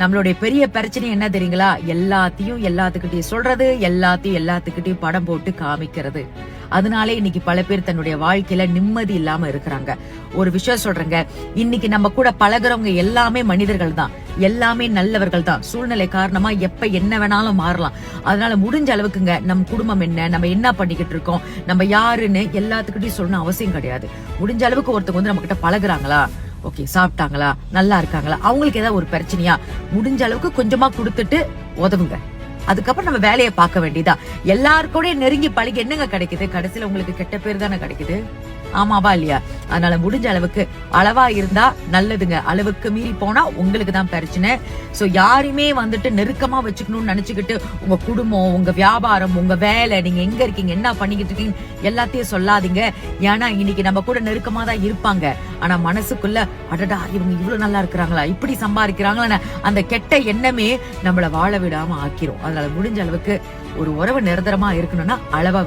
நம்மளுடைய பெரிய பிரச்சனை என்ன தெரியுங்களா? எல்லாத்தையும் எல்லாத்துக்கிட்டையும் சொல்றது, எல்லாத்தையும் எல்லாத்துக்கிட்டையும் படம் போட்டு காமிக்கிறது. அதனாலே இன்னைக்கு பல பேர் தன்னுடைய வாழ்க்கையில நிம்மதி இல்லாம இருக்கிறாங்க. ஒரு விஷயம் சொல்றேங்க, இன்னைக்கு நம்ம கூட பழகுறவங்க எல்லாமே மனிதர்கள் தான், எல்லாமே நல்லவர்கள் தான். சூழ்நிலை காரணமா எப்ப என்ன வேணாலும் மாறலாம். அதனால முடிஞ்ச அளவுக்குங்க நம்ம குடும்பம் என்ன, நம்ம என்ன பண்ணிக்கிட்டு இருக்கோம், நம்ம யாருன்னு எல்லாத்துக்கிட்டையும் சொல்லணும் அவசியம் கிடையாது. முடிஞ்ச அளவுக்கு ஒருத்தவங்க வந்து நம்ம கிட்ட பழகுறாங்களா, ஓகே சாப்பிட்டாங்களா, நல்லா இருக்காங்களா, அவங்களுக்கு ஏதாவது ஒரு பிரச்சனையா, முடிஞ்ச அளவுக்கு கொஞ்சமா கொடுத்துட்டு உதவுங்க. அதுக்கப்புறம் நம்ம வேலையை பார்க்க வேண்டியதா. எல்லாருக்கூட நெருங்கி பழகி என்னங்க கிடைக்குது? கடைசியில உங்களுக்கு கெட்ட பேர் தானே கிடைக்குது. ஆமாவா இல்லையா? அதனால முடிஞ்ச அளவுக்கு அளவா இருந்தா நல்லதுங்க. அளவுக்கு மீறி போனா உங்களுக்கு தான் பிரச்சனை. சோ யாருமே வந்துட்டு நெருக்கமா வச்சுக்கணும்னு நினைச்சுக்கிட்டு உங்க குடும்பம், உங்க வியாபாரம், உங்க வேலை, நீங்க எங்க இருக்கீங்க, என்ன பண்ணிக்கிட்டு இருக்கீங்க எல்லாத்தையும் சொல்லாதீங்க. ஏன்னா இன்னைக்கு நம்ம கூட நெருக்கமா தான் இருப்பாங்க. ஆனா மனசுக்குள்ள அடடா இவங்க இவ்வளவு நல்லா இருக்கிறாங்களா, இப்படி சம்பாதிக்கிறாங்களா, அந்த கெட்ட எண்ணமே நம்மள வாழ விடாம ஆக்கிரும். அதனால முடிஞ்ச அளவுக்கு ஒரு உறவு நிரந்தரமா இருக்கணும்னா அளவா